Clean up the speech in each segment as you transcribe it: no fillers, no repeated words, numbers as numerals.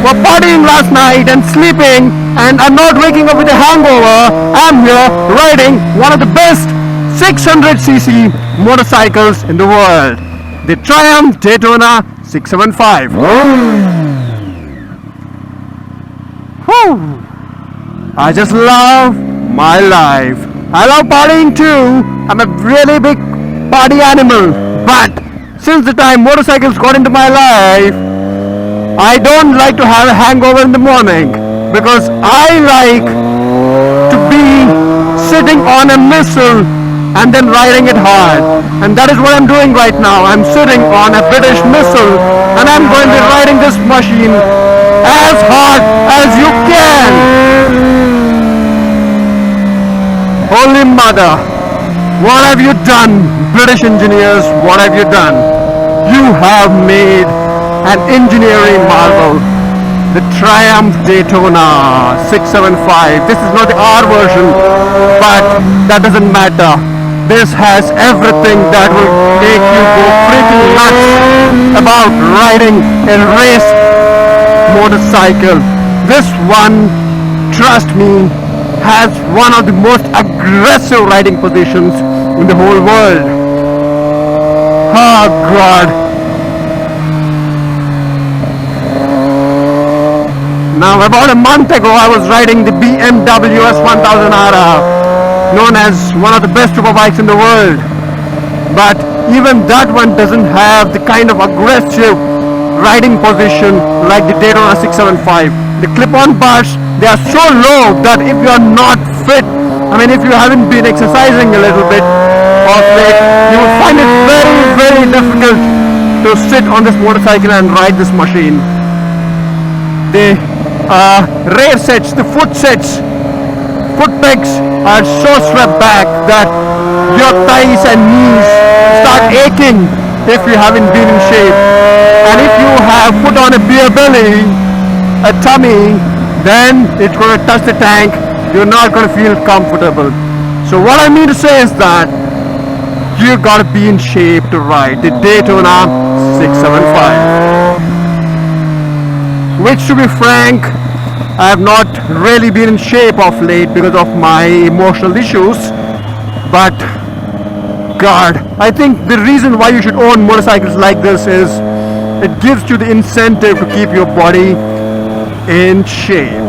were partying last night and sleeping and are not waking up with a hangover, I'm here riding one of the best 600cc motorcycles in the world, the Triumph Daytona 675. Whew. I just love my life. I love partying too. I'm a really big party animal. But since the time motorcycles got into my life, I don't like to have a hangover in the morning because I like to be sitting on a missile and then riding it hard. And that is what I'm doing right now. I'm sitting on a British missile and I'm going to be riding this machine as hard as you can. Holy mother, what have you done, British engineers? What have you done? You have made an engineering marvel, the Triumph Daytona 675. This is not the R version, but that doesn't matter. This has everything that will make you go freaking nuts about riding a race motorcycle. This one, trust me, has one of the most aggressive riding positions in the whole world. Oh God. Now about a month ago I was riding the BMW S1000RR, known as one of the best superbikes in the world. But even that one doesn't have the kind of aggressive riding position like the Daytona 675. The clip-on bars, they are so low that if you are not fit, if you haven't been exercising a little bit of late, you will find it very, very difficult to sit on this motorcycle and ride this machine. The rear sets, the foot pegs are so swept back that your thighs and knees start aching if you haven't been in shape. And if you have put on a beer belly, a tummy, then it's going to touch the tank. You're not going to feel comfortable. So what I mean to say is that you got to be in shape to ride the Daytona 675. Which, to be frank, I have not really been in shape of late because of my emotional issues. But God, I think the reason why you should own motorcycles like this is it gives you the incentive to keep your body in shape.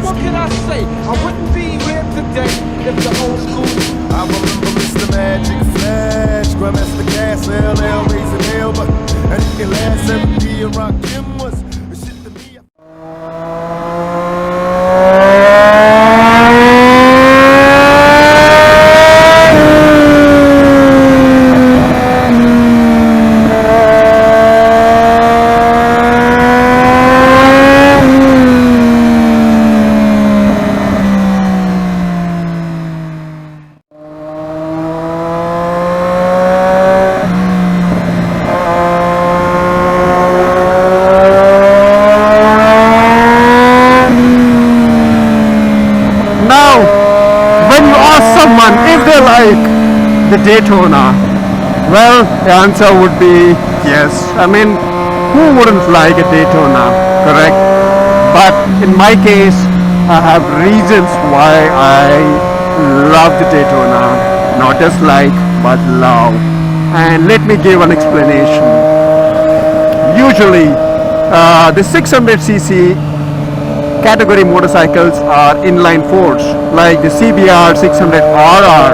What can I say? I wouldn't be here today if the old school. I remember Mr. Magic Flash, Grandmaster Gas, LL, raising hell, but and it can last 70 years. Rock him was the shit to me. If they like the Daytona, well, the answer would be yes. Who wouldn't like a Daytona, correct? But in my case, I have reasons why I love the Daytona. Not just like, but love. And let me give an explanation. Usually, the 600cc category motorcycles are inline fours, like the CBR 600RR,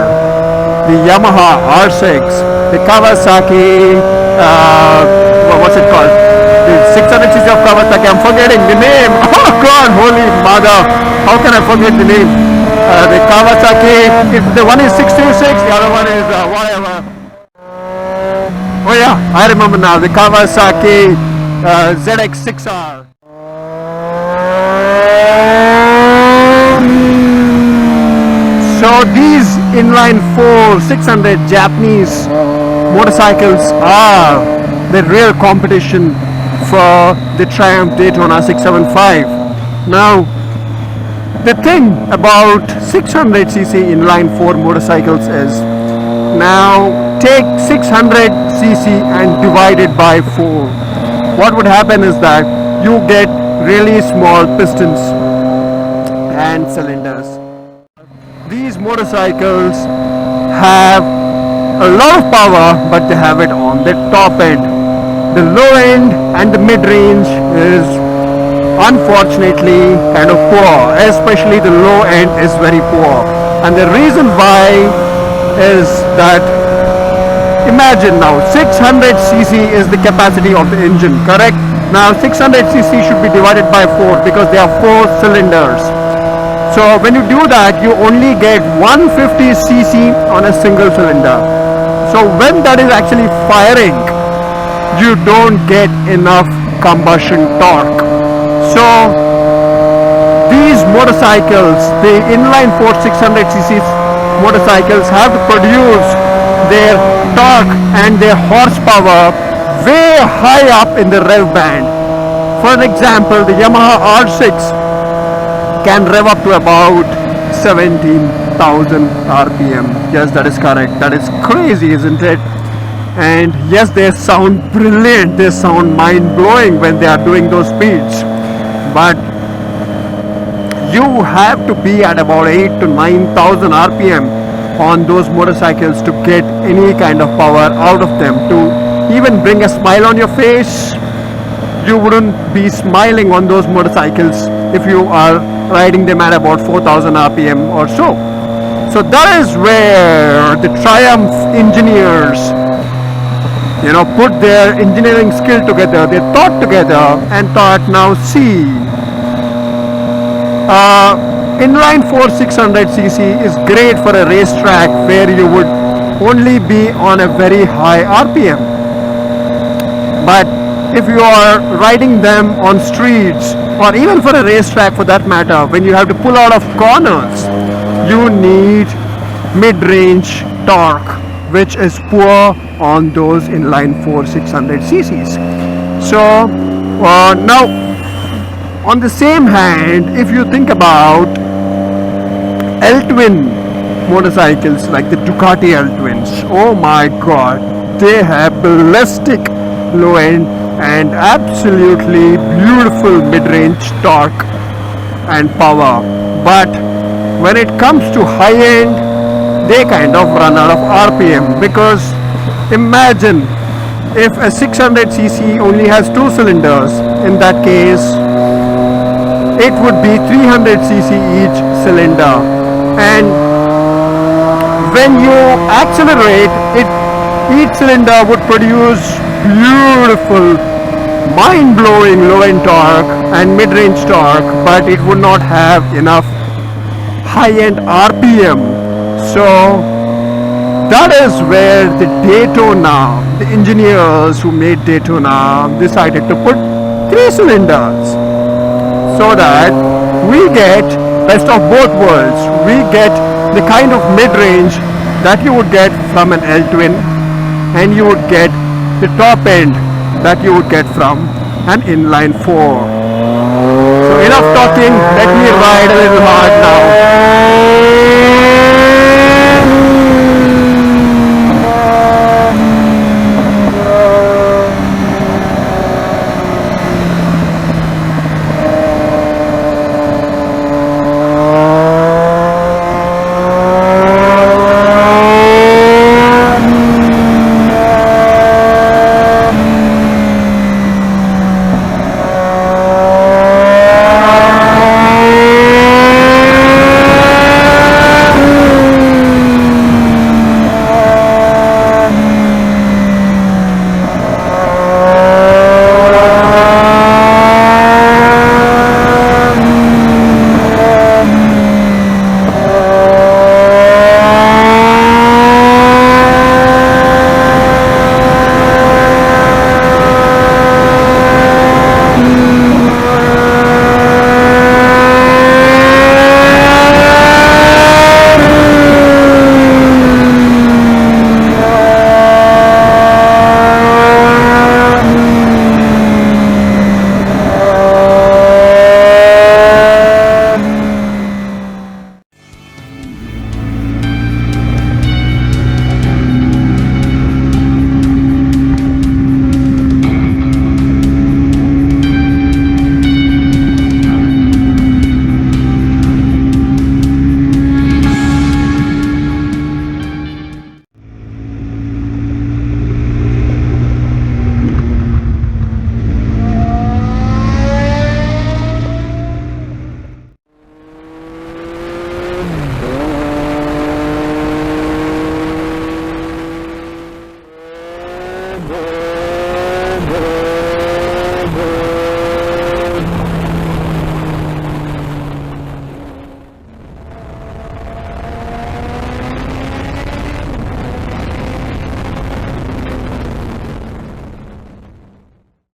the Yamaha R6, the Kawasaki, what's it called? The 600cc of Kawasaki, I'm forgetting the name. Oh God, holy mother, how can I forget the name? The Kawasaki, if the one is 626, the other one is whatever. Oh yeah, I remember now, the Kawasaki ZX6R. So these inline 4 600 Japanese motorcycles are the real competition for the Triumph Daytona 675. Now, The thing about 600cc inline 4 motorcycles is, now take 600cc and divide it by 4. What would happen is that you get really small pistons and cylinders. These motorcycles have a lot of power, but they have it on the top end. The low end and the mid range is unfortunately kind of poor, especially the low end is very poor. And the reason why is that, imagine now 600cc is the capacity of the engine, correct? Now 600cc should be divided by 4 because there are 4 cylinders. So when you do that, you only get 150cc on a single cylinder. So when that is actually firing, you don't get enough combustion torque. So these motorcycles, the inline 4 600cc motorcycles, have to produce their torque and their horsepower way high up in the rev band. For an example, the Yamaha R6 can rev up to about 17,000 RPM. Yes, that is correct. That is crazy, isn't it? And yes, they sound brilliant. They sound mind-blowing when they are doing those speeds. But you have to be at about 8 to 9,000 RPM on those motorcycles to get any kind of power out of them. To even bring a smile on your face, you wouldn't be smiling on those motorcycles if you are riding them at about 4,000 RPM or so. So that is where the Triumph engineers, put their engineering skill together. They thought together and thought, now see, inline 4 600cc is great for a racetrack where you would only be on a very high RPM. But if you are riding them on streets, or even for a racetrack for that matter, when you have to pull out of corners, you need mid-range torque, which is poor on those inline 4 600cc's. So now, on the same hand, if you think about L-twin motorcycles like the Ducati L-twins, oh my god, they have ballistic low end and absolutely beautiful mid-range torque and power. But when it comes to high end, they kind of run out of RPM, because imagine if a 600cc only has 2 cylinders. In that case, it would be 300cc each cylinder, and when you accelerate it, each cylinder would produce beautiful, mind-blowing low-end torque and mid-range torque, but it would not have enough high-end RPM. So that is where the Daytona, the engineers who made Daytona, decided to put 3 cylinders, so that we get best of both worlds. We get the kind of mid-range that you would get from an L-twin, and you would get the top end that you would get from an inline 4. So enough talking, let me ride a little hard now.